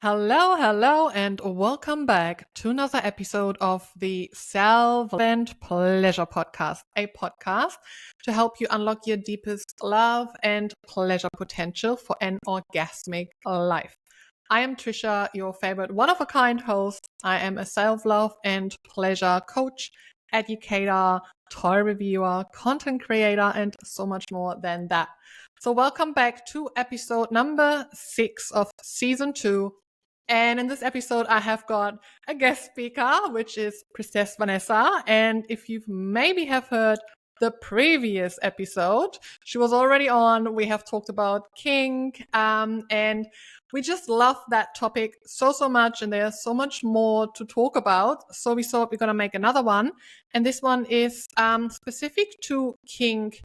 Hello, and welcome back to another episode of the Self and Pleasure Podcast, a podcast to help you unlock your deepest love and pleasure potential for an orgasmic life. I am Trisha, your favorite one-of-a-kind host. I am a self-love and pleasure coach, educator, toy reviewer, content creator, and so much more than that. So welcome back to episode number 6 of season 2. And in this episode, I have got a guest speaker, which is Priestess Vanessa. And if you maybe have heard the previous episode, she was already on. We have talked about kink, and we just love that topic so much. And there's so much more to talk about. So we thought we're going to make another one. And this one is specific to kink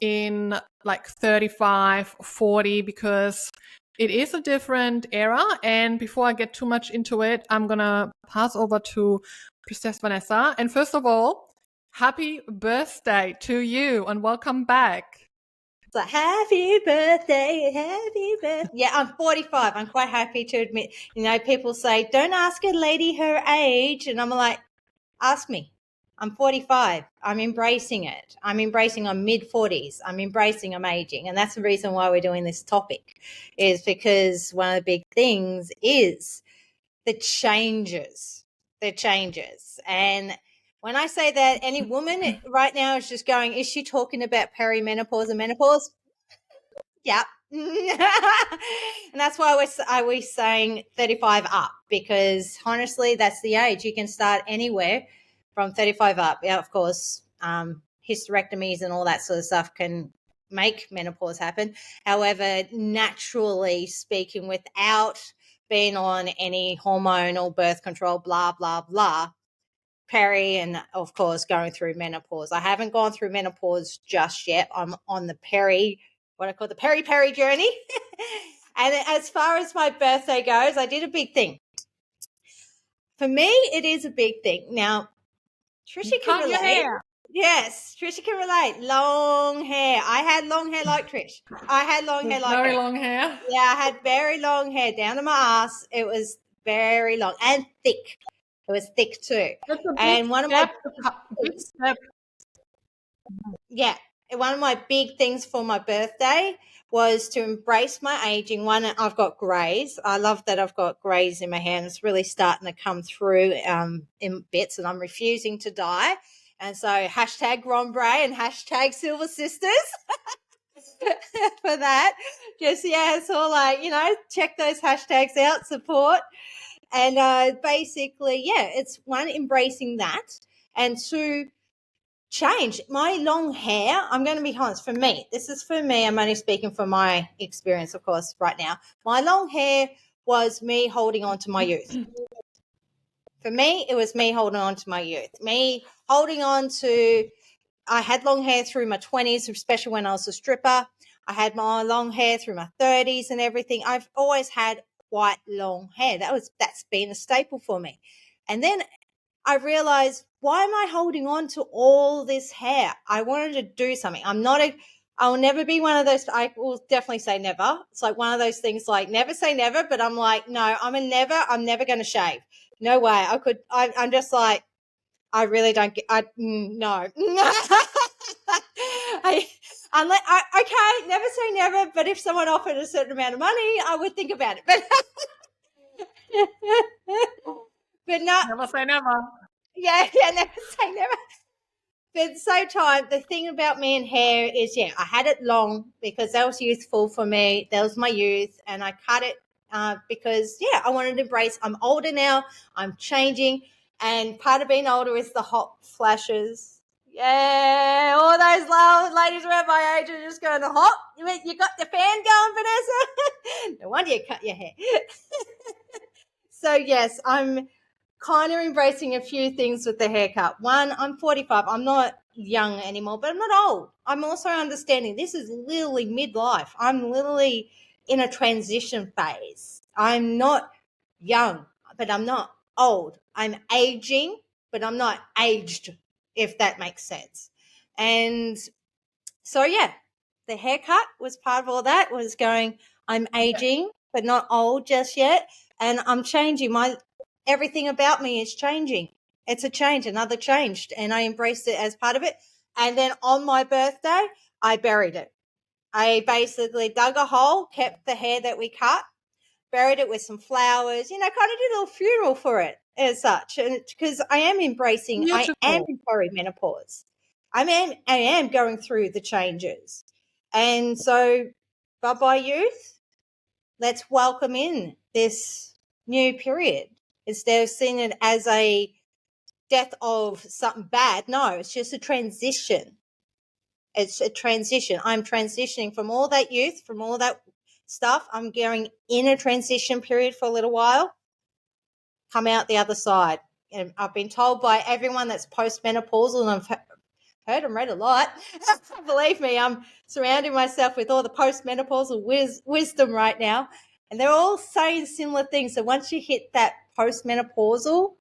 in like 35, 40, because it is a different era. And before I get too much into it, I'm going to pass over to Priestess Vanessa. And first of all, happy birthday to you and welcome back. So happy birthday. Yeah, I'm 45. I'm quite happy to admit, people say, don't ask a lady her age. And I'm like, ask me. I'm 45. I'm embracing it. I'm mid-40s. I'm aging. And that's the reason why we're doing this topic, is because one of the big things is the changes. And when I say that, any woman right now is just going, is she talking about perimenopause and menopause? Yeah. And that's why we're saying 35 up, because honestly, that's the age. You can start anywhere from 35 up. Yeah, of course, hysterectomies and all that sort of stuff can make menopause happen. However, naturally speaking, without being on any hormonal birth control, blah, blah, blah, peri, and of course going through menopause. I haven't gone through menopause just yet. I'm on the what I call the peri journey. And as far as my birthday goes, I did a big thing. For me, it is a big thing. Now, Trisha can relate. Yes, Trisha can relate. Long hair. I had long hair like Trish. I had long hair like Very her. long hair. Yeah, I had very long hair down to my ass. It was very long and thick. It was thick too. That's a big And one of my big step. Yeah, one of my big things for my birthday was to embrace my aging. One, I've got grays. I love that I've got grays in my hair, and it's really starting to come through in bits, and I'm refusing to dye. And so hashtag Rombre and hashtag Silver Sisters for that. Just, yeah, it's all like, check those hashtags out, support. And basically, yeah, it's one, embracing that, and two, change. My long hair, I'm going to be honest, for me, this is for me, I'm only speaking from my experience, of course, right now. My long hair was me holding on to my youth. For me, it was me holding on to my youth. I had long hair through my 20s, especially when I was a stripper. I had my long hair through my 30s and everything. I've always had quite long hair. That's been a staple for me. And then I realized, why am I holding on to all this hair? I wanted to do something. I will never be one of those. I will definitely say never. It's like one of those things, like never say never, but I'm like, no, I'm never going to shave. No way. I'm just like, I really don't get, no. Okay, never say never, but if someone offered a certain amount of money, I would think about it. But no. Never say never. Yeah, never say never. But at the same time, the thing about me and hair is, yeah, I had it long because that was youthful for me. That was my youth. And I cut it because, yeah, I wanted to embrace. I'm older now. I'm changing. And part of being older is the hot flashes. Yeah, all those ladies around my age are just going, hot. You got the fan going, Vanessa? No wonder you cut your hair. So, yes, I'm kind of embracing a few things with the haircut. One, I'm 45. I'm not young anymore, but I'm not old. I'm also understanding this is literally midlife. I'm literally in a transition phase. I'm not young, but I'm not old. I'm aging, but I'm not aged, if that makes sense. And so, yeah, the haircut was part of all that, was going, I'm aging, but not old just yet. And I'm changing. Everything about me is changing. It's a change, another change, and I embraced it as part of it. And then on my birthday, I buried it. I basically dug a hole, kept the hair that we cut, buried it with some flowers, kind of did a little funeral for it as such. And because I am embracing, I am Beautiful. in perimenopause. I am going through the changes. And so, bye-bye youth. Let's welcome in this new period. Instead of seeing it as a death of something bad, no, it's just a transition. It's a transition. I'm transitioning from all that youth, from all that stuff. I'm going in a transition period for a little while, come out the other side. And I've been told by everyone that's postmenopausal, and I've heard and read a lot. Believe me, I'm surrounding myself with all the postmenopausal wisdom right now. And they're all saying similar things. So once you hit that postmenopausal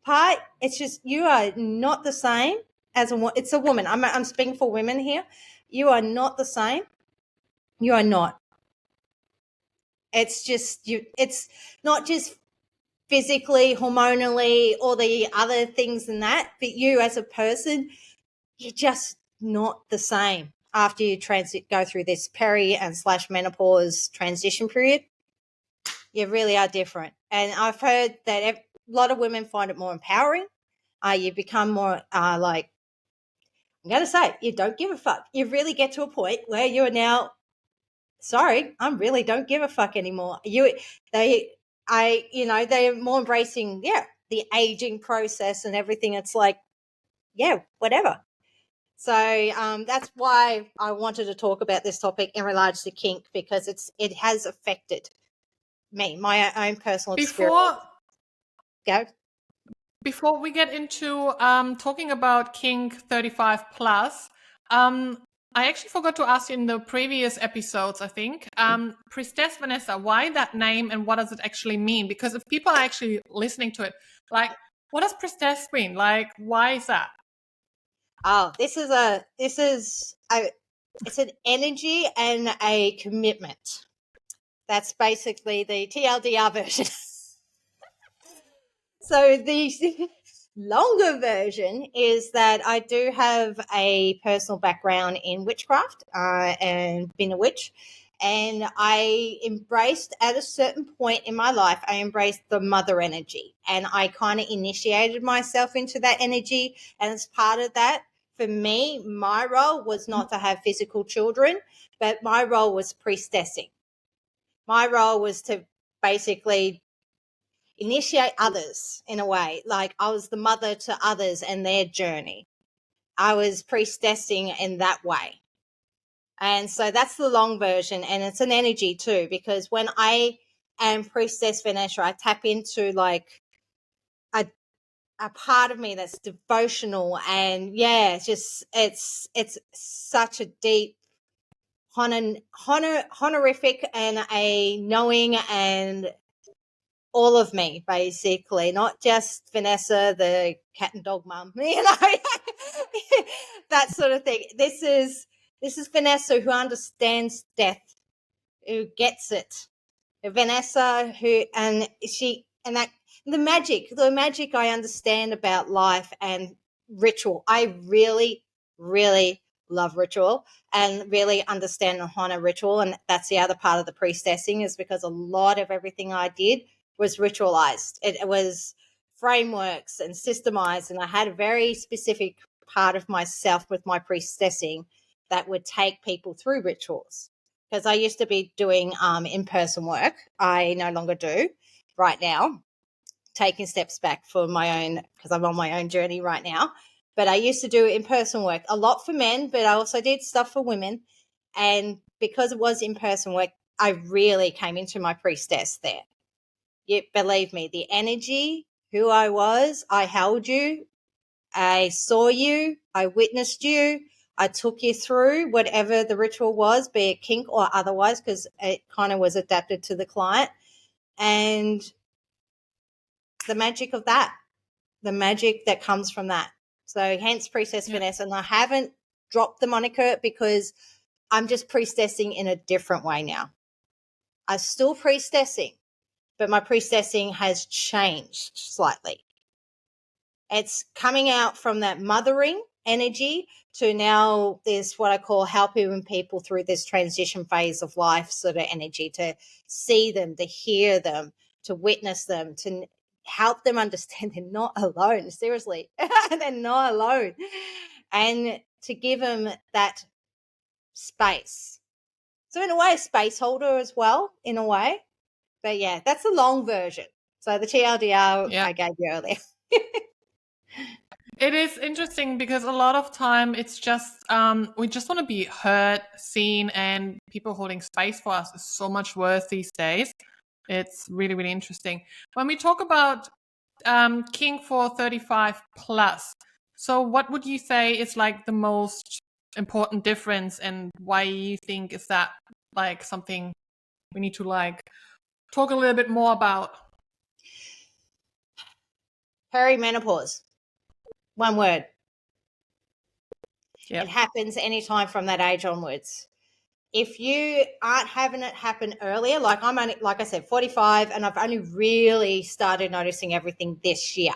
part, it's just you are not the same as it's a woman. I'm speaking for women here. You are not the same. You are not. It's just you. It's not just physically, hormonally, all the other things than that, but you as a person, you're just not the same after you go through this peri and / menopause transition period. You really are different. And I've heard that a lot of women find it more empowering. You become more like, I'm going to say, you don't give a fuck. You really get to a point where you're now, sorry, I really don't give a fuck anymore. They're more embracing, the aging process and everything. It's like, whatever. So that's why I wanted to talk about this topic in regards to kink, because it has affected me, my own personal experience. Before we get into talking about Kink 35 plus, I actually forgot to ask you in the previous episodes, I think. Priestess Vanessa, why that name and what does it actually mean? Because if people are actually listening to it, like, what does priestess mean? Like, why is that? Oh, it's an energy and a commitment. That's basically the TLDR version. So the longer version is that I do have a personal background in witchcraft and been a witch. And I embraced, at a certain point in my life, I embraced the mother energy. And I kind of initiated myself into that energy. And as part of that, for me, my role was not to have physical children, but my role was priestessing. My role was to basically initiate others in a way. Like I was the mother to others and their journey. I was priestessing in that way. And so that's the long version. And it's an energy too, because when I am Priestess Vanessa, I tap into like a part of me that's devotional. And it's such a deep honorific and a knowing and all of me, basically, not just Vanessa, the cat and dog mum, that sort of thing. This is Vanessa who understands death, who gets it. Vanessa the magic I understand about life and ritual. I really, really love ritual and really understand and honor ritual. And that's the other part of the priestessing, is because a lot of everything I did was ritualized. It was frameworks and systemized. And I had a very specific part of myself with my priestessing that would take people through rituals. Because I used to be doing in-person work. I no longer do right now, taking steps back for my own, because I'm on my own journey right now. But I used to do in-person work, a lot for men, but I also did stuff for women. And because it was in-person work, I really came into my priestess there. You believe me, the energy, who I was, I held you, I saw you, I witnessed you, I took you through whatever the ritual was, be it kink or otherwise, because it kind of was adapted to the client. And the magic of that, the magic that comes from that. So hence Priestess Vanessa. And I haven't dropped the moniker because I'm just priestessing in a different way now. I'm still priestessing, but my priestessing has changed slightly. It's coming out from that mothering energy to now there's what I call helping people through this transition phase of life sort of energy, to see them, to hear them, to witness them, to help them understand they're not alone. Seriously, they're not alone. And to give them that space. So in a way, a space holder as well, in a way. But yeah, that's the long version. So the TLDR Yeah. I gave you earlier. It is interesting because a lot of time it's just we just want to be heard, seen, and people holding space for us is so much worth these days. It's really, really interesting. When we talk about kink for 35 plus, so what would you say is like the most important difference, and why you think is that like something we need to like talk a little bit more about? Perimenopause. One word. Yeah. It happens anytime from that age onwards. If you aren't having it happen earlier, like I'm only, like I said, 45, and I've only really started noticing everything this year.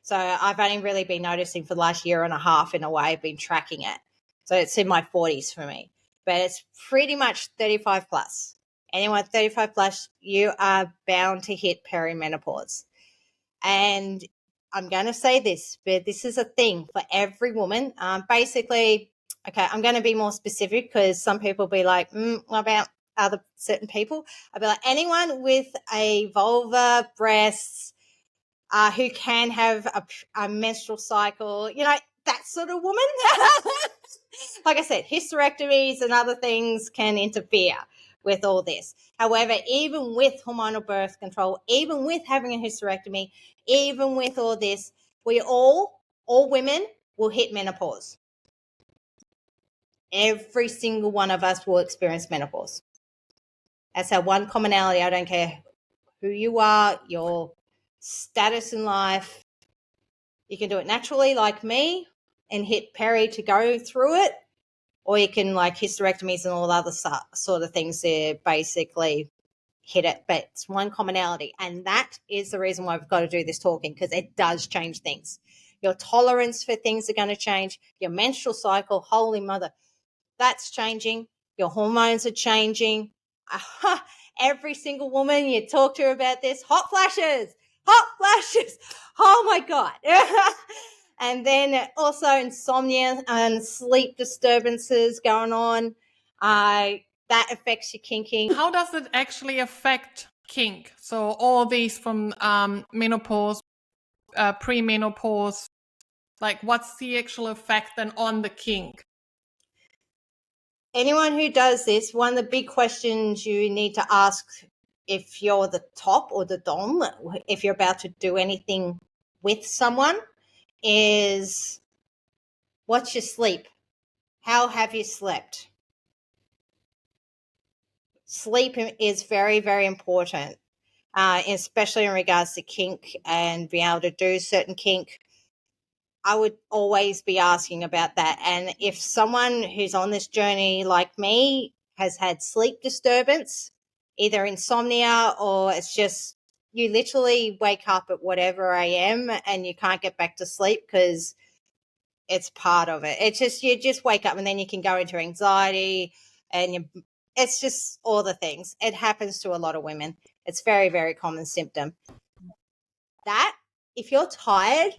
So I've only really been noticing for the last year and a half in a way. I've been tracking it. So it's in my 40s for me. But it's pretty much 35 plus. Anyone 35 plus, you are bound to hit perimenopause. And I'm going to say this, but this is a thing for every woman. Basically, okay, I'm going to be more specific because some people be like, what about other certain people? I'll be like, anyone with a vulva, breasts, who can have a menstrual cycle, that sort of woman. Like I said, hysterectomies and other things can interfere with all this. However, even with hormonal birth control, even with having a hysterectomy, even with all this, we all women will hit menopause. Every single one of us will experience menopause. That's our one commonality. I don't care who you are, your status in life. You can do it naturally like me and hit peri to go through it, or you can like hysterectomies and all other sort of things to basically hit it. But it's one commonality, and that is the reason why we've got to do this talking, because it does change things. Your tolerance for things are going to change. Your menstrual cycle, holy mother, that's changing. Your hormones are changing. Every single woman you talk to about this, hot flashes. Oh my God. And then also insomnia and sleep disturbances going on. That affects your kinking. How does it actually affect kink? So all these from menopause, premenopause, like what's the actual effect then on the kink? Anyone who does this, one of the big questions you need to ask if you're the top or the dom, if you're about to do anything with someone, is what's your sleep? How have you slept? Sleep is very, very important, especially in regards to kink and being able to do certain kink. I would always be asking about that. And if someone who's on this journey like me has had sleep disturbance, either insomnia or it's just you literally wake up at whatever AM and you can't get back to sleep because it's part of it. It's just you just wake up and then you can go into anxiety and it's just all the things. It happens to a lot of women. It's very, very common symptom. That if you're tired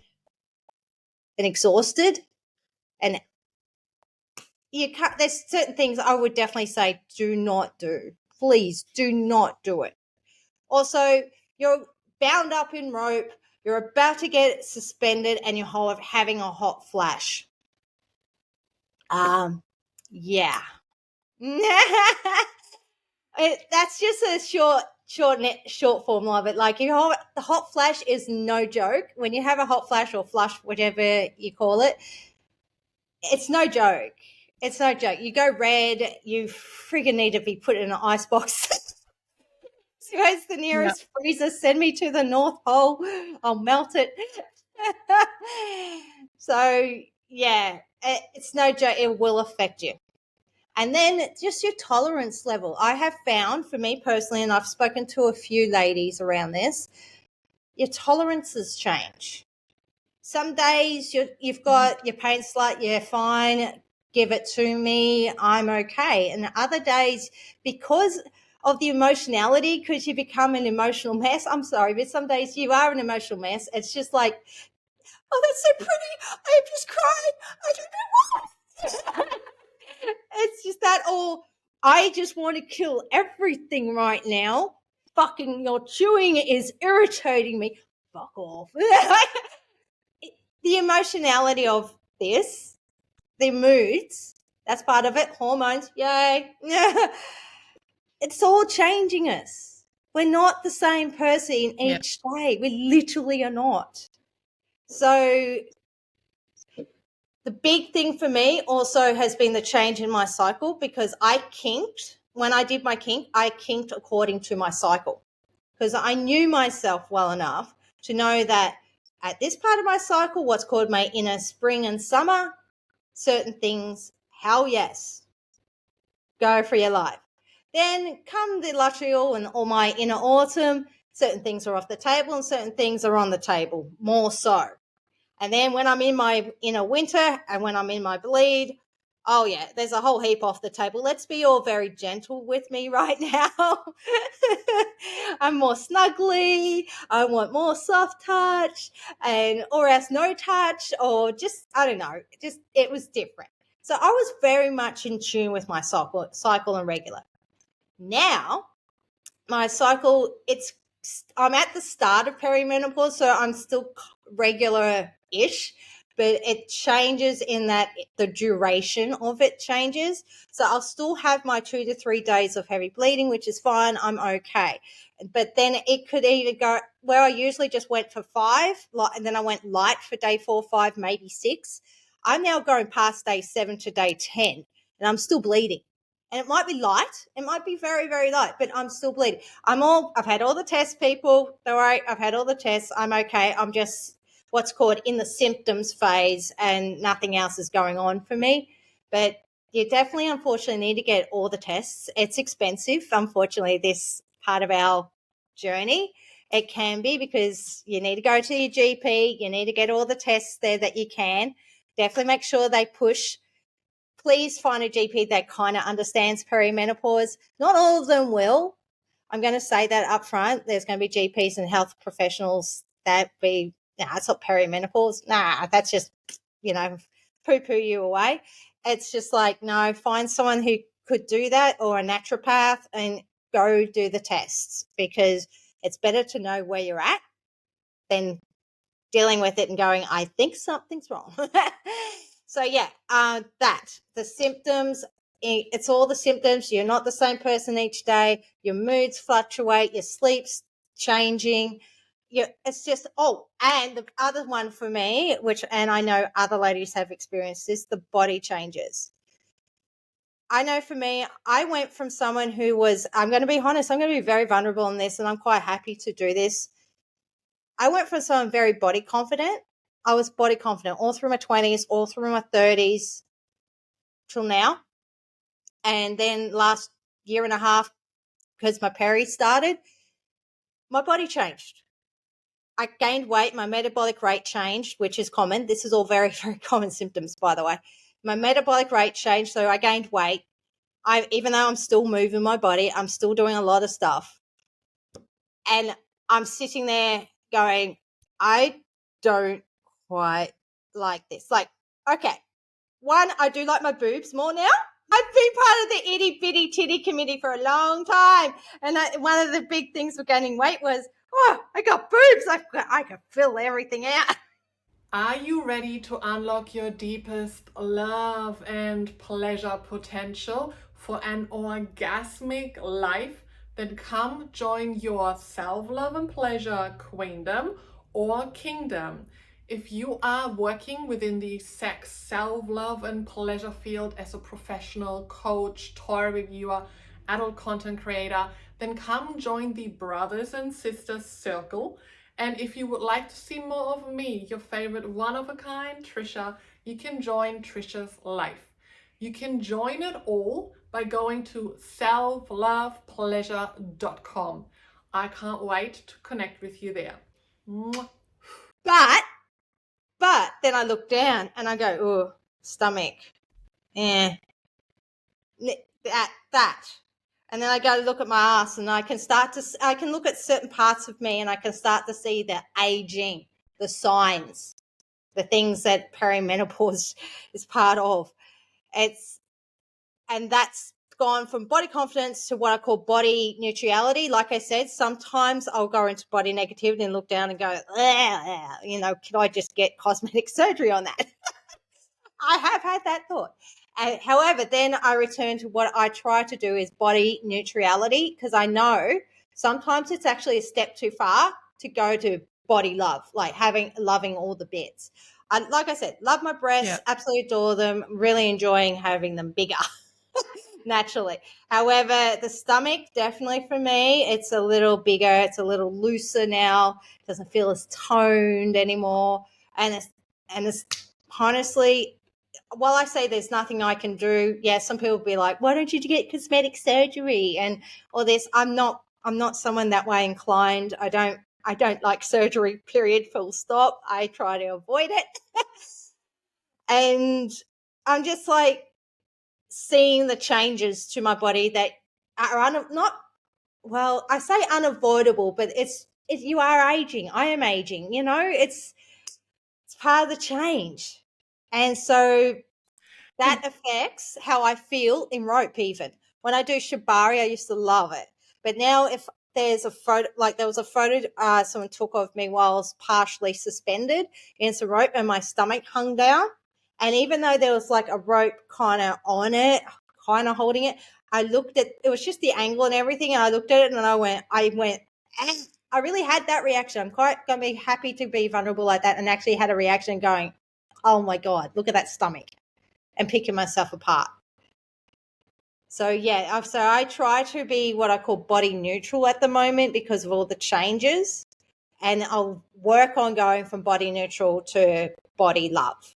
and exhausted and you can't, there's certain things I would definitely say do not do. Please do not do it. Also, you're bound up in rope, you're about to get suspended and you're having a hot flash. Yeah. That's just a short form of it. Like the hot flash is no joke. When you have a hot flash or flush, whatever you call it, it's no joke. It's no joke. You go red, you friggin' need to be put in an ice box. Where's the nearest freezer? Send me to the North Pole. I'll melt it. So, yeah, it's no joke. It will affect you. And then just your tolerance level. I have found, for me personally, and I've spoken to a few ladies around this, your tolerances change. Some days you've got your paint slut, you're fine, give it to me, I'm okay. And other days, because of the emotionality, because you become an emotional mess, I'm sorry, but some days you are an emotional mess. It's just like, oh, that's so pretty. I just cried. I don't know why. It's just that, or I just want to kill everything right now. Fucking your chewing is irritating me. Fuck off. The emotionality of this, the moods, that's part of it. Hormones, yay. It's all changing us. We're not the same person each day. We literally are not. So the big thing for me also has been the change in my cycle, because I kinked. When I did my kink, I kinked according to my cycle, because I knew myself well enough to know that at this part of my cycle, what's called my inner spring and summer, certain things, hell yes, go for your life. Then come the luteal and all my inner autumn, certain things are off the table and certain things are on the table, more so. And then when I'm in my inner winter and when I'm in my bleed, oh yeah, there's a whole heap off the table. Let's be all very gentle with me right now. I'm more snuggly. I want more soft touch, and or else no touch, or just I don't know. Just it was different. So I was very much in tune with my cycle and regular. Now my cycle, I'm at the start of perimenopause, so I'm still regular-ish, but it changes in that the duration of it changes. So I'll still have my 2 to 3 days of heavy bleeding, which is fine. I'm okay. But then it could either go where I usually just went for 5, and then I went light for day 4, 5, maybe 6. I'm now going past day 7 to day 10, and I'm still bleeding. And it might be light. It might be very, very light, but I'm still bleeding. I've had all the tests, people. Don't worry. I've had all the tests. I'm okay. I'm just what's called in the symptoms phase, and nothing else is going on for me. But you definitely, unfortunately, need to get all the tests. It's expensive. Unfortunately, this part of our journey, it can be, because you need to go to your GP. You need to get all the tests there that you can. Definitely make sure they push. Please find a GP that kind of understands perimenopause. Not all of them will. I'm going to say that up front. There's going to be GPs and health professionals that it's not perimenopause. Nah, that's just, poo-poo you away. It's just like, no, find someone who could do that, or a naturopath, and go do the tests, because it's better to know where you're at than dealing with it and going, I think something's wrong. So yeah, the symptoms, it's all the symptoms. You're not the same person each day. Your moods fluctuate. Your sleep's changing. It's just, and the other one for me, and I know other ladies have experienced this, the body changes. I know for me, I went from someone who was, I'm going to be honest, I'm going to be very vulnerable in this, and I'm quite happy to do this. I went from someone very body confident. I was body confident all through my 20s, all through my 30s, till now. And then last year and a half, because my peri started, my body changed. I gained weight. My metabolic rate changed, which is common. This is all very, very common symptoms, by the way. My metabolic rate changed, so I gained weight. Even though I'm still moving my body, I'm still doing a lot of stuff. And I'm sitting there going, I don't quite like this. Like, okay, one, I do like my boobs more now. I've been part of the itty bitty titty committee for a long time. And one of the big things for gaining weight was, I got boobs. I could fill everything out. Are you ready to unlock your deepest love and pleasure potential for an orgasmic life? Then come join your self-love and pleasure queendom or kingdom. If you are working within the sex, self-love and pleasure field as a professional coach, toy reviewer, adult content creator, then come join the Brothers and Sisters Circle. And if you would like to see more of me, your favorite one-of-a-kind Trisha, you can join Trisha's Life. You can join it all by going to selflovepleasure.com. I can't wait to connect with you there. Mwah. But then I look down and I go, oh, stomach. Yeah. That. And then I go look at my ass and I can look at certain parts of me and I can start to see the aging, the signs, the things that perimenopause is part of. And that's gone from body confidence to what I call body neutrality. Like I said, sometimes I'll go into body negativity and look down and go, can I just get cosmetic surgery on that? I have had that thought. However, then I return to what I try to do is body neutrality, because I know sometimes it's actually a step too far to go to body love, like loving all the bits. Like I said, love my breasts, absolutely adore them, really enjoying having them bigger. Naturally. However, the stomach, definitely for me, it's a little bigger, it's a little looser now, doesn't feel as toned anymore. And it's honestly, while I say there's nothing I can do, yeah, some people will be like, why don't you get cosmetic surgery and all this? I'm not someone that way inclined. I don't like surgery, period, full stop. I try to avoid it. And I'm just like seeing the changes to my body that are I say unavoidable, but you are aging. I am aging, it's part of the change. And so that affects how I feel in rope even. When I do shibari, I used to love it. But now if there's a photo, like there was a photo someone took of me while I was partially suspended against a rope and my stomach hung down. And even though there was like a rope kind of on it, kind of holding it, I looked at, it was just the angle and everything. And I looked at it and I went, I really had that reaction. I'm quite going to be happy to be vulnerable like that, and actually had a reaction going, oh my God, look at that stomach, and picking myself apart. So yeah, so I try to be what I call body neutral at the moment because of all the changes, and I'll work on going from body neutral to body love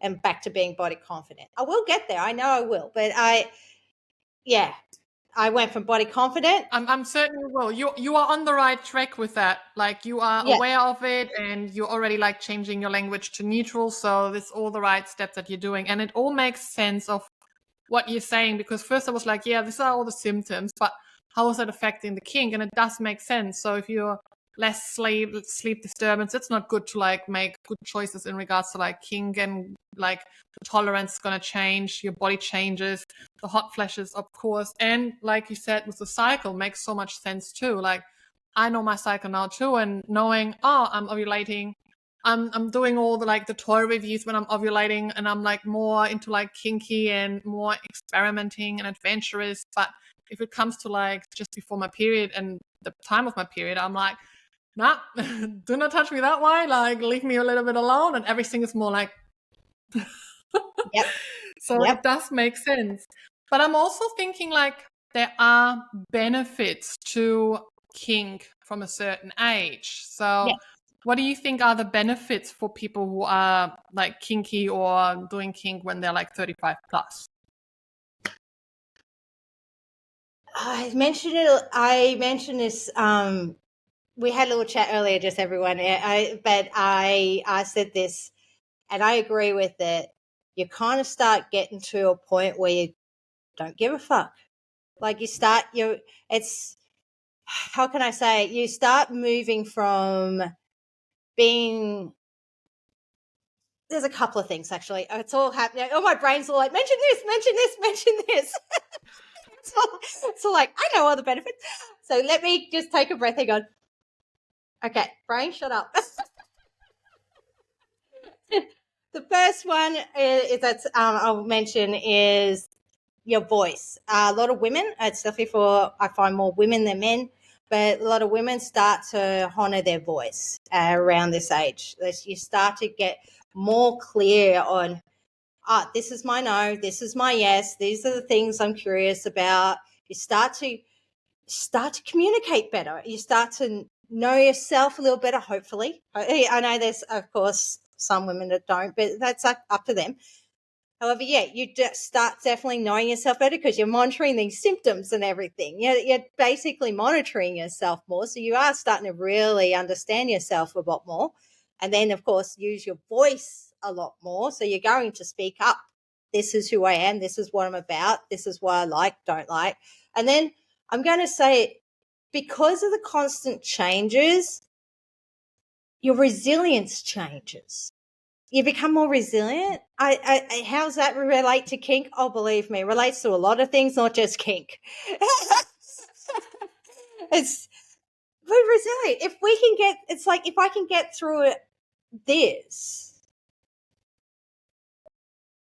and back to being body confident. I will get there. I know I will, but I went from body confident. I'm certain you will. You are on the right track with that. Like, you are aware of it, and you're already like changing your language to neutral. So this all the right steps that you're doing, and it all makes sense of what you're saying, because first I was like, yeah, these are all the symptoms, but how is that affecting the kink? And it does make sense. So if you're less sleep disturbance, it's not good to like make good choices in regards to like kink, and like the tolerance is going to change, your body changes, the hot flashes, of course. And like you said, with the cycle makes so much sense too. Like, I know my cycle now too, and knowing, I'm ovulating, I'm doing all the like the toy reviews when I'm ovulating, and I'm like more into like kinky and more experimenting and adventurous. But if it comes to like just before my period and the time of my period, I'm like, nah, do not touch me that way. Like, leave me a little bit alone, and everything is more like. Yep. So it does make sense. But I'm also thinking like there are benefits to kink from a certain age. So what do you think are the benefits for people who are like kinky or doing kink when they're like 35 plus? I mentioned this. We had a little chat earlier, just everyone. But I said this, and I agree with it. You kind of start getting to a point where you don't give a fuck. Like it's, how can I say it? You start moving from being, there's a couple of things actually. It's all happening. Oh, my brain's all like, mention this, mention this, mention this. So like, I know all the benefits. So let me just take a breath and go, okay, brain, shut up. The first one is that I'll mention is your voice. A lot of women, it's definitely I find more women than men, but a lot of women start to honor their voice around this age. You start to get more clear on, this is my no, this is my yes, these are the things I'm curious about. You start to communicate better. You start to know yourself a little better, hopefully. I know there's, of course, some women that don't, but that's up to them. However, yeah, you just start definitely knowing yourself better because you're monitoring these symptoms and everything. You're basically monitoring yourself more. So you are starting to really understand yourself a lot more. And then, of course, use your voice a lot more. So you're going to speak up. This is who I am. This is what I'm about. This is what I like, don't like. And then I'm going to say, because of the constant changes, your resilience changes. You become more resilient. How's that relate to kink? Oh, believe me, relates to a lot of things, not just kink. It's we're resilient. If we can get, it's like if I can get through it, this,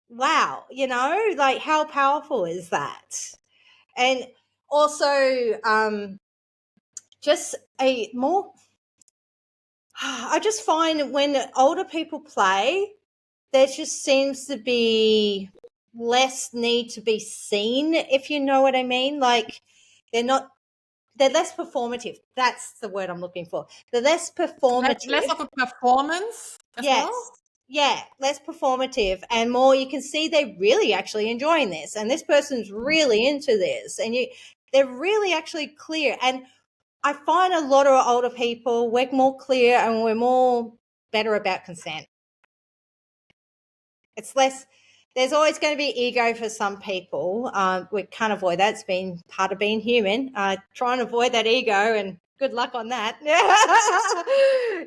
wow, like how powerful is that? And also, just a more. I just find when older people play, there just seems to be less need to be seen, if you know what I mean. Like they're less performative. That's the word I'm looking for. They're less performative. Less of a performance as Yes. well. Yeah, less performative and more you can see they're really actually enjoying this and this person's really into this and they're really actually clear. And I find a lot of older people, we're more clear and we're more better about consent. It's less, there's always going to be ego for some people. We can't avoid that. It's been part of being human. Try and avoid that ego and good luck on that.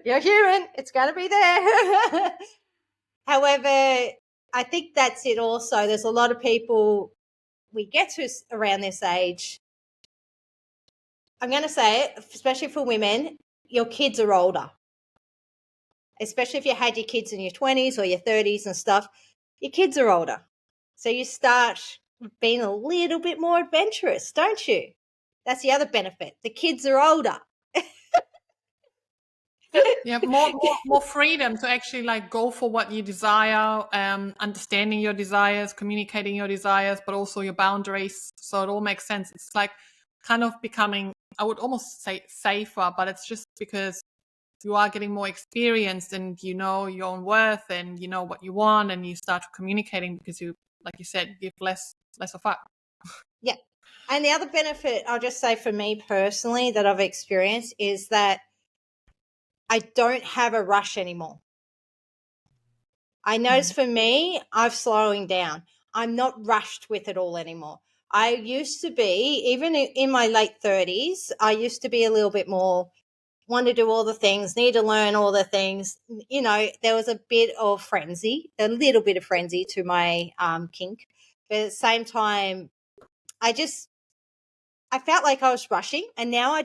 You're human. It's going to be there. However, I think that's it also. There's a lot of people, we get to around this age, I'm going to say it, especially for women, your kids are older. Especially if you had your kids in your 20s or your 30s and stuff, your kids are older. So you start being a little bit more adventurous, don't you? That's the other benefit. The kids are older. You have more freedom to actually like go for what you desire, understanding your desires, communicating your desires, but also your boundaries. So it all makes sense. It's like kind of becoming, I would almost say safer, but it's just because you are getting more experienced and you know your own worth and you know what you want and you start communicating because you, like you said, give less of fuck. Yeah. And the other benefit, I'll just say for me personally that I've experienced is that I don't have a rush anymore. I notice for me, I'm slowing down. I'm not rushed with it all anymore. I used to be, even in my late 30s, I used to be a little bit more, want to do all the things, need to learn all the things. There was a bit of frenzy, a little bit of frenzy to my kink. But at the same time, I felt like I was rushing. And now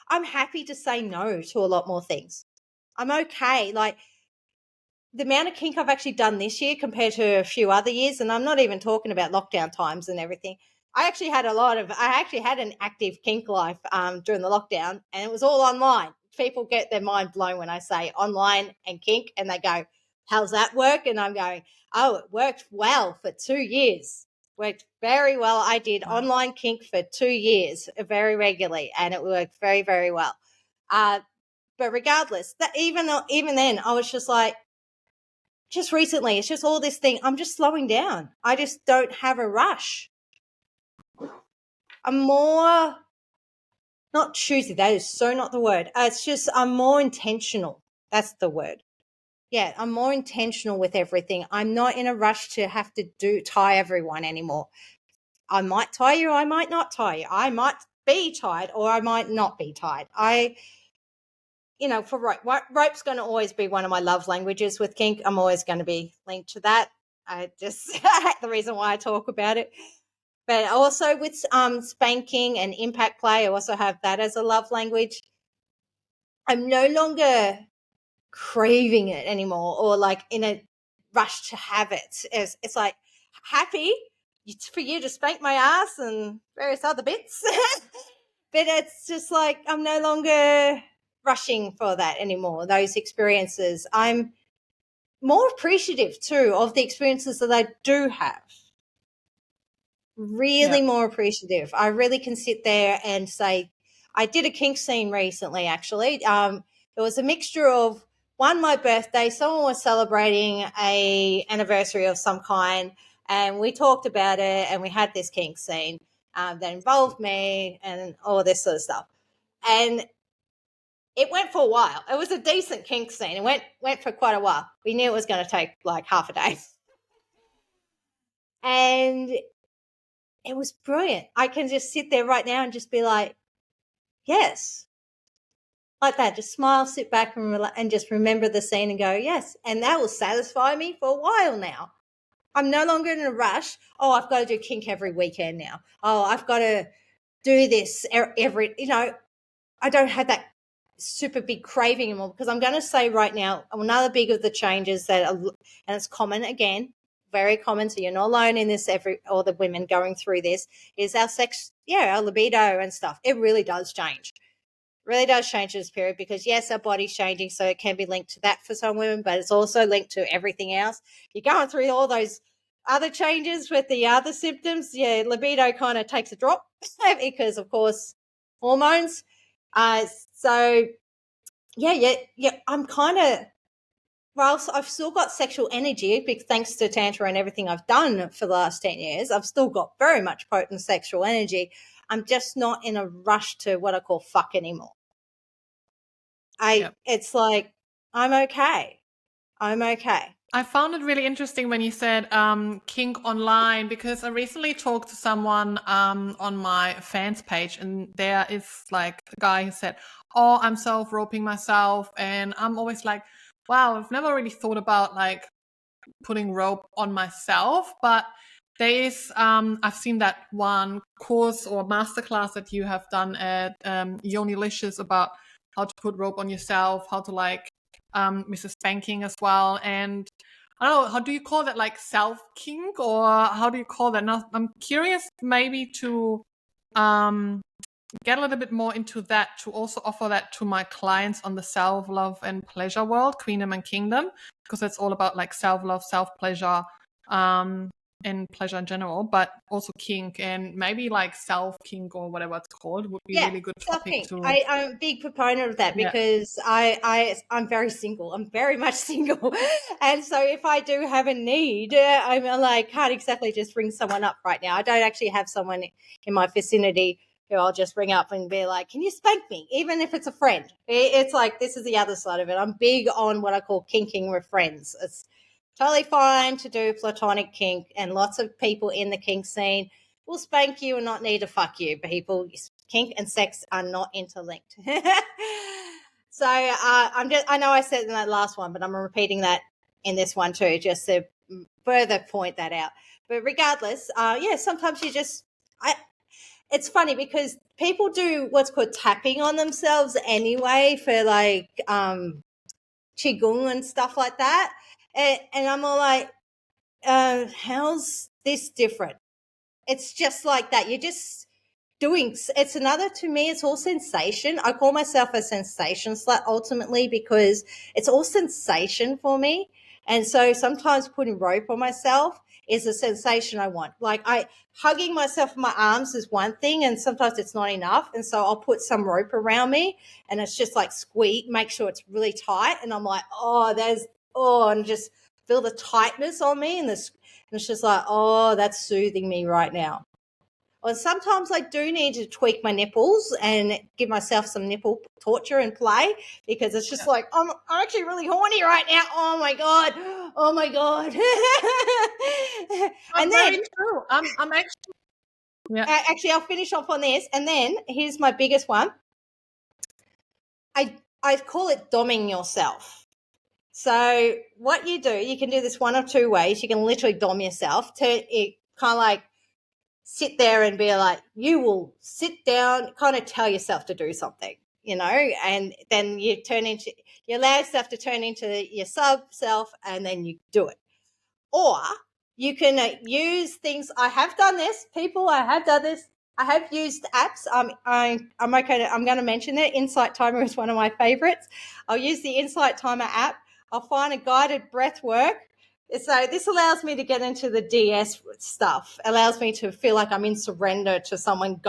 I'm happy to say no to a lot more things. I'm okay. Like, the amount of kink I've actually done this year compared to a few other years, and I'm not even talking about lockdown times and everything. I actually had an active kink life during the lockdown, and it was all online. People get their mind blown when I say online and kink, and they go, how's that work? And I'm going, oh, it worked well for 2 years. Worked very well. I did online kink for 2 years very regularly, and it worked very, very well. But regardless, that even then, I was just like, just recently, it's just all this thing. I'm just slowing down. I just don't have a rush. I'm more, not choosy. That is so not the word. It's just I'm more intentional. That's the word. Yeah, I'm more intentional with everything. I'm not in a rush to have to tie everyone anymore. I might tie you, I might not tie you. I might be tied or I might not be tied. For rope's going to always be one of my love languages with kink. I'm always going to be linked to that. I just the reason why I talk about it. But also with spanking and impact play, I also have that as a love language. I'm no longer craving it anymore or like in a rush to have it. It's like happy for you to spank my ass and various other bits. But it's just like I'm no longer rushing for that anymore, those experiences. I'm more appreciative too of the experiences that I do have. Really more appreciative. I really can sit there and say, I did a kink scene recently actually. It was a mixture of my birthday, someone was celebrating a anniversary of some kind, And we talked about it, and we had this kink scene that involved me and all this sort of stuff. And it went for a while. It was a decent kink scene. It went for quite a while. We knew it was going to take like half a day. And it was brilliant. I can just sit there right now and just be like, yes. Like that, just smile, sit back and just remember the scene and go, yes. And that will satisfy me for a while now. I'm no longer in a rush. Oh, I've got to do kink every weekend now. Oh, I've got to do this every, I don't have that super big craving anymore, because I'm going to say right now, another big of the changes and it's common again, very common, so you're not alone in this, all the women going through this, is our sex, our libido and stuff. It really does change. Really does change this period, because yes, our body's changing, so it can be linked to that for some women, but it's also linked to everything else. You're going through all those other changes with the other symptoms, libido kind of takes a drop because, of course, hormones. So I'm kind of, well, I've still got sexual energy because thanks to Tantra and everything I've done for the last 10 years, I've still got very much potent sexual energy. I'm just not in a rush to what I call fuck anymore. It's like, I'm okay. I found it really interesting when you said kink online, because I recently talked to someone on my fans page, and there is like a guy who said, oh, I'm self-roping myself, and I'm always like, wow, I've never really thought about like putting rope on myself, but there is I've seen that one course or masterclass that you have done at Yonilicious about how to put rope on yourself, how to like Mrs. Spanking as well. And I don't know, how do you call that, like self kink, or how do you call that? Now, I'm curious maybe to get a little bit more into that, to also offer that to my clients on the self-love and pleasure world, Queendom and Kingdom, because it's all about like self-love, self-pleasure, and pleasure in general, but also kink, and maybe like self-kink or whatever it's called would be a really good topic to... I'm a big proponent of that, because I'm very single. I'm very much single. And so if I do have a need, I'm like, can't exactly just ring someone up right now. I don't actually have someone in my vicinity who I'll just ring up and be like, can you spank me? Even if it's a friend. It's like, this is the other side of it. I'm big on what I call kinking with friends. It's totally fine to do platonic kink, and lots of people in the kink scene will spank you and not need to fuck you. People, kink and sex are not interlinked. So I know I said in that last one, but I'm repeating that in this one too, just to further point that out. But regardless, sometimes you just, it's funny because people do what's called tapping on themselves anyway for like qigong and stuff like that. And I'm all like, how's this different? It's just like that. You're just doing, it's another, to me, it's all sensation. I call myself a sensation slut ultimately, because it's all sensation for me. And so sometimes putting rope on myself is a sensation I want. Like hugging myself in my arms is one thing, and sometimes it's not enough. And so I'll put some rope around me, and it's just like squeeze, make sure it's really tight. And I'm like, and just feel the tightness on me. And it's just like, oh, that's soothing me right now. Or sometimes I do need to tweak my nipples and give myself some nipple torture and play, because it's just like, I'm actually really horny right now. Oh my God. And then true. I'm actually, actually, I'll finish off on this. And then here's my biggest one. I call it doming yourself. So what you do, you can do this one of two ways. You can literally dom yourself to it, kind of like sit there and be like, you will sit down, kind of tell yourself to do something, and then you allow yourself to turn into your sub self, and then you do it. Or you can use things. I have done this, people. I have done this. I have used apps. I'm okay. I'm going to mention it. Insight Timer is one of my favorites. I'll use the Insight Timer app. I'll find a guided breath work. So this allows me to get into the DS stuff, allows me to feel like I'm in surrender to someone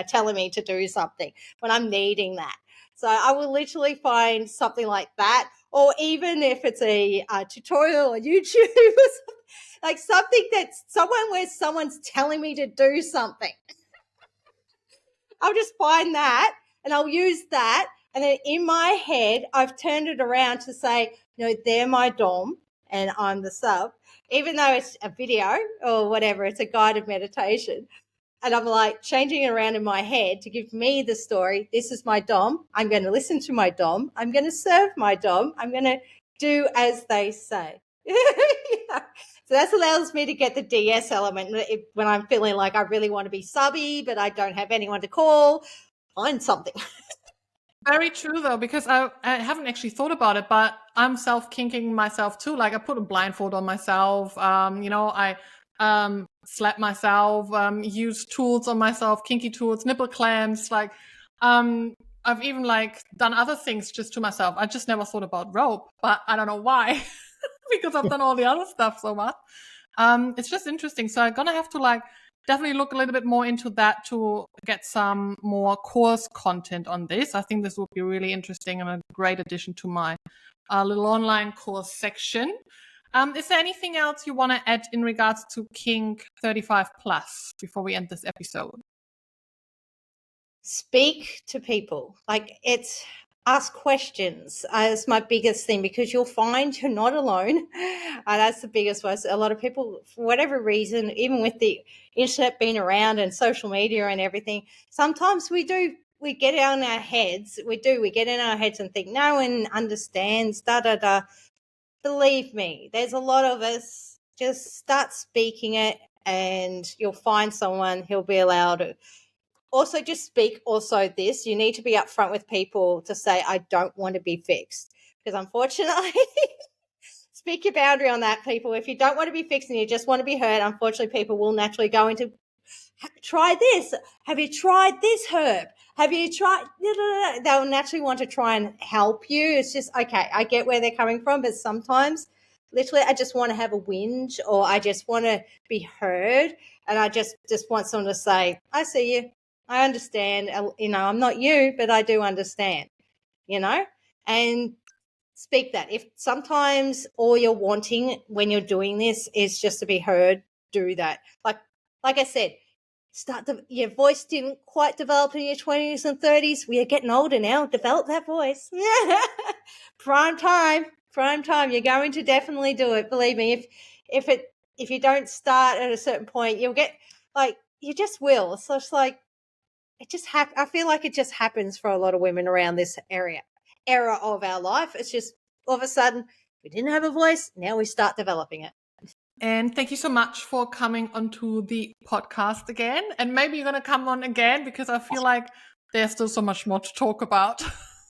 telling me to do something when I'm needing that. So I will literally find something like that, or even if it's a tutorial on YouTube or something, Like something that's where someone's telling me to do something. I'll just find that and I'll use that. And then in my head, I've turned it around to say, they're my dom and I'm the sub, even though it's a video or whatever, it's a guided meditation. And I'm like changing it around in my head to give me the story. This is my dom. I'm going to listen to my dom. I'm going to serve my dom. I'm going to do as they say. Yeah. So that allows me to get the DS element when I'm feeling like I really want to be subby, but I don't have anyone to call. Find something. Very true, though, because I haven't actually thought about it, but I'm self-kinking myself too. Like I put a blindfold on myself. I slap myself, use tools on myself, kinky tools, nipple clamps. Like I've even like done other things just to myself. I just never thought about rope, but I don't know why, because I've done all the other stuff so much. It's just interesting. So I'm gonna have to like definitely look a little bit more into that to get some more course content on this. I think this would be really interesting and a great addition to my little online course section. Is there anything else you want to add in regards to Kink 35 plus before we end this episode? Speak to people. Like ask questions is my biggest thing, because you'll find you're not alone. That's the biggest one. A lot of people, for whatever reason, even with the internet being around and social media and everything, sometimes we get in our heads. We get in our heads and think no one understands, Believe me, there's a lot of us. Just start speaking it and you'll find someone who'll be allowed to. Also, just speak this. You need to be upfront with people to say, I don't want to be fixed. Because unfortunately, speak your boundary on that, people. If you don't want to be fixed and you just want to be heard, unfortunately, people will naturally go into, try this. Have you tried this herb? Have you tried? They'll naturally want to try and help you. It's just, okay, I get where they're coming from, but sometimes literally I just want to have a whinge, or I just want to be heard, and I just want someone to say, I see you. I understand, I'm not you, but I do understand, and speak that. If sometimes all you're wanting when you're doing this is just to be heard, do that. Like I said, your voice didn't quite develop in your 20s and 30s. We are getting older now. Develop that voice. Prime time. You're going to definitely do it. Believe me, if you don't start at a certain point, you'll get you just will. So it's like, I feel like it just happens for a lot of women around this era of our life. It's just all of a sudden we didn't have a voice. Now we start developing it. And thank you so much for coming onto the podcast again. And maybe you're going to come on again, because I feel like there's still so much more to talk about.